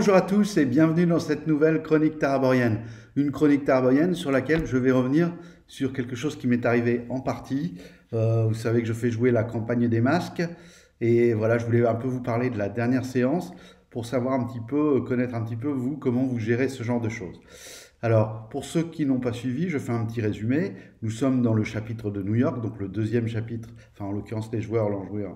Bonjour à tous et bienvenue dans cette nouvelle chronique taraborienne. Une chronique taraborienne sur laquelle je vais revenir sur quelque chose qui m'est arrivé en partie. Vous savez que je fais jouer la campagne des masques et voilà, je voulais un peu vous parler de la dernière séance pour savoir un petit peu, connaître un petit peu vous, comment vous gérez ce genre de choses. Alors, pour ceux qui n'ont pas suivi, je fais un petit résumé. Nous sommes dans le chapitre de New York, donc le deuxième chapitre, enfin en l'occurrence les joueurs l'ont joué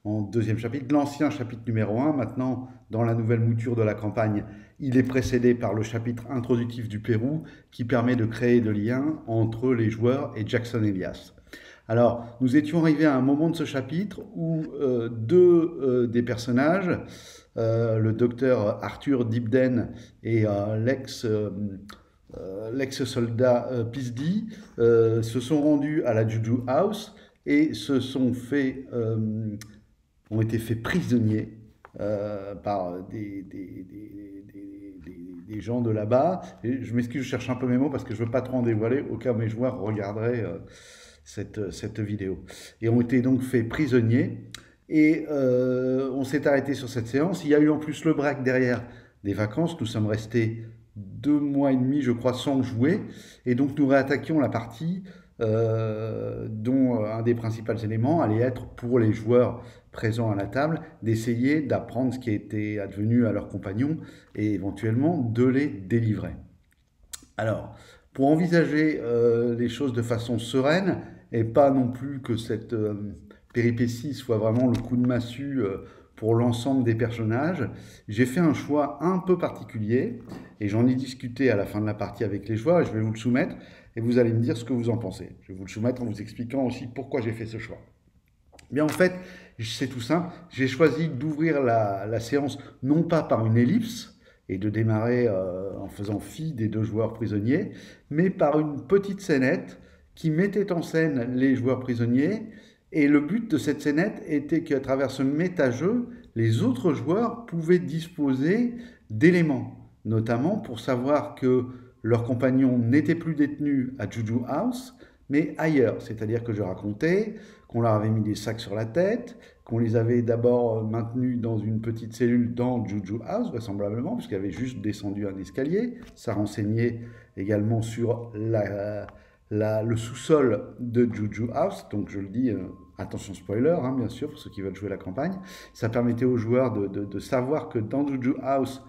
en deuxième chapitre, l'ancien chapitre numéro 1. Maintenant, dans la nouvelle mouture de la campagne, il est précédé par le chapitre introductif du Pérou qui permet de créer des liens entre les joueurs et Jackson Elias. Alors, nous étions arrivés à un moment de ce chapitre où deux des personnages, le docteur Arthur Dibden et l'ex-soldat Pisdi, se sont rendus à la Juju House et ont été faits prisonniers par des gens de là-bas. Et je m'excuse, je cherche un peu mes mots parce que je ne veux pas trop en dévoiler au cas où mes joueurs regarderaient cette vidéo. Et ont été donc faits prisonniers. Et on s'est arrêté sur cette séance. Il y a eu en plus le break derrière des vacances. Nous sommes restés 2 mois et demi, je crois, sans jouer. Et donc nous réattaquions la partie dont un des principaux éléments allait être pour les joueurs présents à la table d'essayer d'apprendre ce qui était advenu à leurs compagnons et éventuellement de les délivrer. Alors, pour envisager les choses de façon sereine et pas non plus que cette péripétie soit vraiment le coup de massue pour l'ensemble des personnages, j'ai fait un choix un peu particulier et j'en ai discuté à la fin de la partie avec les joueurs et je vais vous le soumettre et vous allez me dire ce que vous en pensez. Je vais vous le soumettre en vous expliquant aussi pourquoi j'ai fait ce choix. Bien en fait, c'est tout simple, j'ai choisi d'ouvrir la séance non pas par une ellipse et de démarrer en faisant fi des deux joueurs prisonniers, mais par une petite scénette qui mettait en scène les joueurs prisonniers. Et le but de cette scénette était qu'à travers ce méta-jeu, les autres joueurs pouvaient disposer d'éléments, notamment pour savoir que leurs compagnons n'étaient plus détenus à Juju House, mais ailleurs. C'est-à-dire que je racontais qu'on leur avait mis des sacs sur la tête, qu'on les avait d'abord maintenus dans une petite cellule dans Juju House, vraisemblablement, puisqu'ils avaient juste descendu un escalier. Ça renseignait également sur le sous-sol de Juju House, donc je le dis, attention spoiler, hein, bien sûr, pour ceux qui veulent jouer la campagne. Ça permettait aux joueurs de savoir que dans Juju House,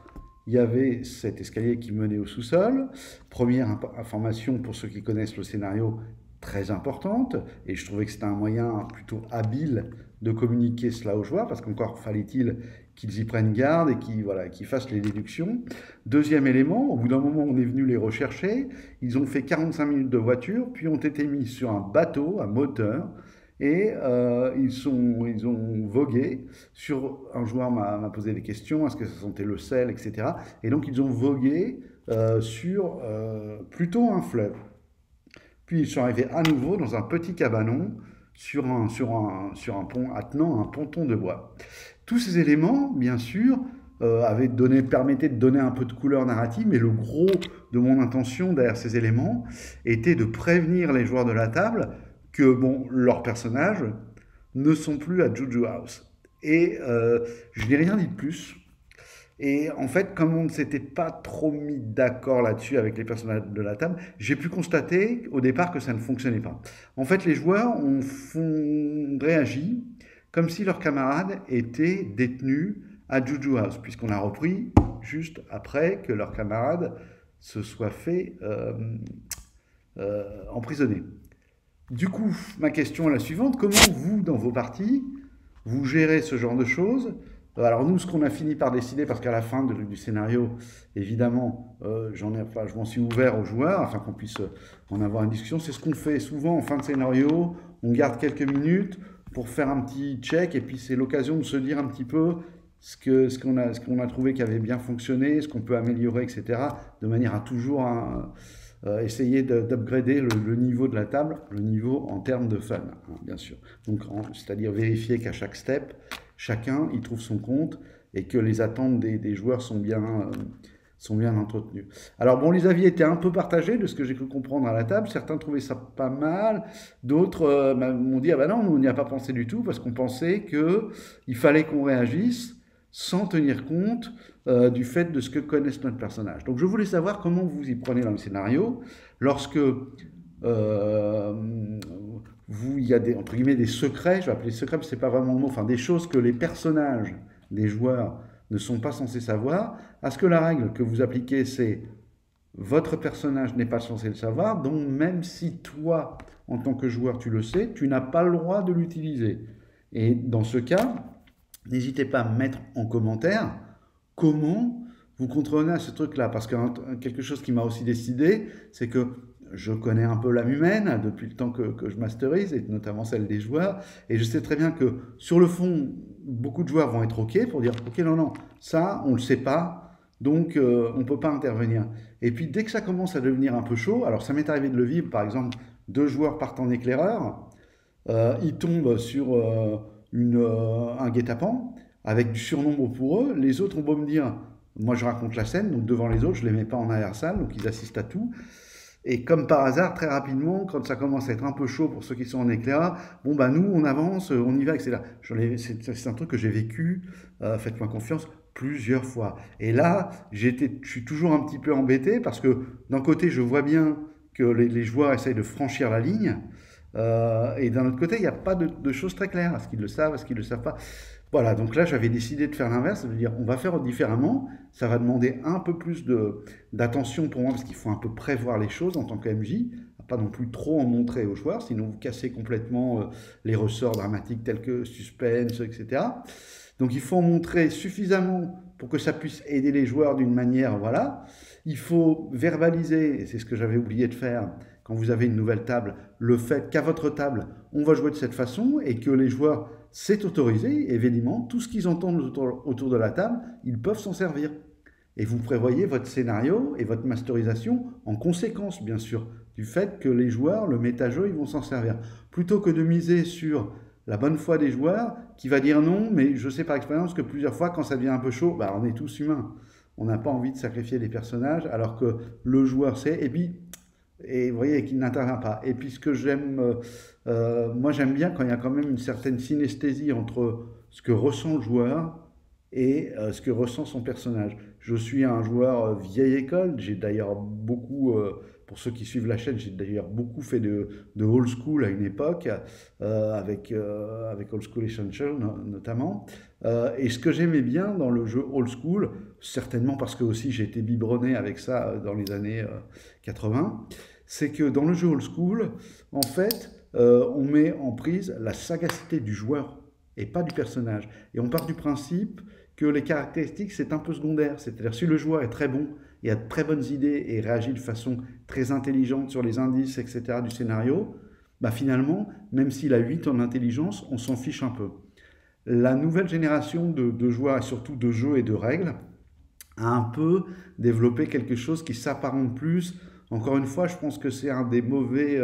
il y avait cet escalier qui menait au sous-sol. Première information pour ceux qui connaissent le scénario, très importante, et je trouvais que c'était un moyen plutôt habile de communiquer cela aux joueurs, parce qu'encore fallait-il qu'ils y prennent garde et qu'ils fassent les déductions. Deuxième élément, au bout d'un moment, on est venu les rechercher, ils ont fait 45 minutes de voiture, puis ont été mis sur un bateau à moteur, et ils ont vogué sur... Un joueur m'a posé des questions, est-ce que ça sentait le sel, etc. Et donc ils ont vogué sur plutôt un fleuve. Puis ils sont arrivés à nouveau dans un petit cabanon sur un pont attenant un ponton de bois. Tous ces éléments, bien sûr, permettaient de donner un peu de couleur narrative, mais le gros de mon intention derrière ces éléments était de prévenir les joueurs de la table que leurs personnages ne sont plus à Juju House. Et je n'ai rien dit de plus. Et en fait, comme on ne s'était pas trop mis d'accord là-dessus avec les personnages de la table, j'ai pu constater au départ que ça ne fonctionnait pas. En fait, les joueurs ont réagi comme si leurs camarades étaient détenus à Juju House, puisqu'on a repris juste après que leurs camarades se soient fait emprisonner. Du coup, ma question est la suivante. Comment vous, dans vos parties, vous gérez ce genre de choses ? Alors nous, ce qu'on a fini par décider, parce qu'à la fin du scénario, évidemment, je m'en suis ouvert aux joueurs, afin qu'on puisse en avoir une discussion, c'est ce qu'on fait souvent en fin de scénario, on garde quelques minutes pour faire un petit check, et puis c'est l'occasion de se dire un petit peu ce qu'on a trouvé qui avait bien fonctionné, ce qu'on peut améliorer, etc., de manière à toujours essayer d'upgrader le niveau de la table, le niveau en termes de fun, hein, bien sûr. Donc, c'est-à-dire vérifier qu'à chaque step, chacun y trouve son compte et que les attentes des joueurs sont bien entretenues. Alors bon, les avis étaient un peu partagés de ce que j'ai pu comprendre à la table. Certains trouvaient ça pas mal, d'autres m'ont dit « Ah ben non, on n'y a pas pensé du tout parce qu'on pensait qu'il fallait qu'on réagisse sans tenir compte du fait de ce que connaissent notre personnage. Donc je voulais savoir comment vous y prenez dans le scénario lorsque il y a des, entre guillemets, des secrets, je vais appeler secrets, mais c'est pas vraiment le mot, enfin des choses que les personnages des joueurs ne sont pas censés savoir. Est-ce que la règle que vous appliquez, c'est votre personnage n'est pas censé le savoir, donc même si toi, en tant que joueur, tu le sais, tu n'as pas le droit de l'utiliser. Et dans ce cas, n'hésitez pas à mettre en commentaire comment vous contrôlez ce truc-là. Parce que quelque chose qui m'a aussi décidé, c'est que je connais un peu l'âme humaine depuis le temps que je masterise, et notamment celle des joueurs, et je sais très bien que sur le fond, beaucoup de joueurs vont être OK pour dire OK, non, non, ça, on ne le sait pas, donc on ne peut pas intervenir. Et puis dès que ça commence à devenir un peu chaud, alors ça m'est arrivé de le vivre, par exemple, deux joueurs partent en éclaireur, ils tombent sur un guet-apens avec du surnombre pour eux. Les autres ont beau me dire, moi je raconte la scène, donc devant les autres, je ne les mets pas en arrière-salle, donc ils assistent à tout. Et comme par hasard, très rapidement, quand ça commence à être un peu chaud pour ceux qui sont en éclair, bon bah nous on avance, on y va, etc. C'est un truc que j'ai vécu, faites-moi confiance, plusieurs fois. Et là, je suis toujours un petit peu embêté parce que d'un côté, je vois bien que les joueurs essayent de franchir la ligne, et d'un autre côté, il n'y a pas de choses très claires. Est-ce qu'ils le savent, est-ce qu'ils ne le savent pas? Voilà, donc là, j'avais décidé de faire l'inverse, de dire on va faire différemment. Ça va demander un peu plus d'attention pour moi, parce qu'il faut un peu prévoir les choses en tant que MJ, pas non plus trop en montrer aux joueurs, sinon vous cassez complètement les ressorts dramatiques tels que suspense, etc. Donc il faut en montrer suffisamment pour que ça puisse aider les joueurs d'une manière, voilà. Il faut verbaliser, et c'est ce que j'avais oublié de faire quand vous avez une nouvelle table, le fait qu'à votre table, on va jouer de cette façon et que les joueurs, c'est autorisé, évidemment, tout ce qu'ils entendent autour de la table, ils peuvent s'en servir. Et vous prévoyez votre scénario et votre masterisation en conséquence, bien sûr, du fait que les joueurs, le méta-jeu, ils vont s'en servir. Plutôt que de miser sur la bonne foi des joueurs, qui va dire non, mais je sais par expérience que plusieurs fois, quand ça devient un peu chaud, bah, on est tous humains. On n'a pas envie de sacrifier les personnages, alors que le joueur sait, et puis, et vous voyez, qu'il n'intervient pas. Et puis ce que j'aime, moi j'aime bien quand il y a quand même une certaine synesthésie entre ce que ressent le joueur et ce que ressent son personnage. Je suis un joueur vieille école, j'ai d'ailleurs beaucoup, pour ceux qui suivent la chaîne, j'ai d'ailleurs beaucoup fait de old school à une époque, avec Old School Essential notamment. Et ce que j'aimais bien dans le jeu old school, certainement parce que aussi j'ai été biberonné avec ça dans les années 80, c'est que dans le jeu old school, en fait, on met en prise la sagacité du joueur et pas du personnage. Et on part du principe que les caractéristiques, c'est un peu secondaire. C'est-à-dire, si le joueur est très bon et a de très bonnes idées et réagit de façon très intelligente sur les indices, etc., du scénario, bah finalement, même s'il a 8 en intelligence, on s'en fiche un peu. La nouvelle génération de joueurs, et surtout de jeux et de règles, a un peu développé quelque chose qui s'apparente plus. Encore une fois, je pense que c'est un des mauvais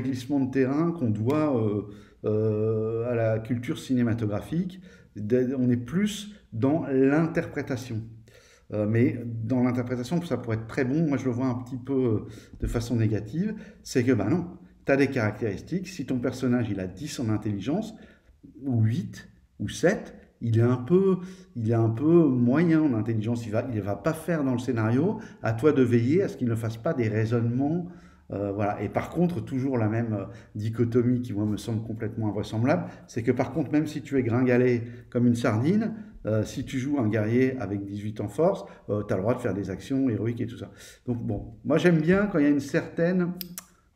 glissements de terrain qu'on doit à la culture cinématographique. On est plus dans l'interprétation. Mais dans l'interprétation, ça pourrait être très bon. Moi, je le vois un petit peu de façon négative. C'est que, ben non, tu as des caractéristiques. Si ton personnage, il a 10 en intelligence, ou 8, ou 7, il est un peu moyen en intelligence. Il va pas faire dans le scénario. À toi de veiller à ce qu'il ne fasse pas des raisonnements. Voilà. Et par contre, toujours la même dichotomie qui, moi, me semble complètement invraisemblable, c'est que par contre, même si tu es gringalé comme une sardine, si tu joues un guerrier avec 18 en force, tu as le droit de faire des actions héroïques et tout ça. Donc bon, moi j'aime bien quand il y a une certaine,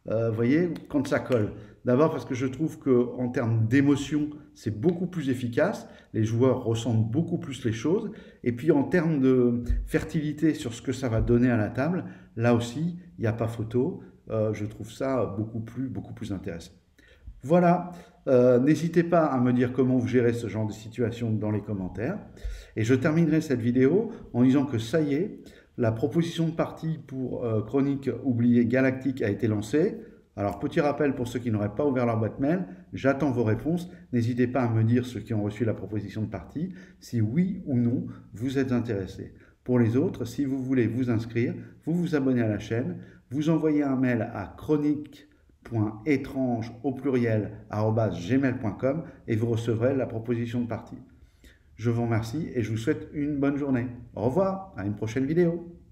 vous voyez, quand ça colle. D'abord parce que je trouve qu'en termes d'émotion, c'est beaucoup plus efficace. Les joueurs ressentent beaucoup plus les choses. Et puis en termes de fertilité sur ce que ça va donner à la table, là aussi, il n'y a pas photo. Je trouve ça beaucoup plus intéressant. Voilà, n'hésitez pas à me dire comment vous gérez ce genre de situation dans les commentaires. Et je terminerai cette vidéo en disant que ça y est, la proposition de partie pour Chronique oubliée Galactique a été lancée. Alors, petit rappel pour ceux qui n'auraient pas ouvert leur boîte mail, j'attends vos réponses. N'hésitez pas à me dire, ceux qui ont reçu la proposition de partie, si oui ou non vous êtes intéressés. Pour les autres, si vous voulez vous inscrire, vous vous abonnez à la chaîne, vous envoyez un mail à chronique.étrange au pluriel @gmail.com et vous recevrez la proposition de partie. Je vous remercie et je vous souhaite une bonne journée. Au revoir, à une prochaine vidéo.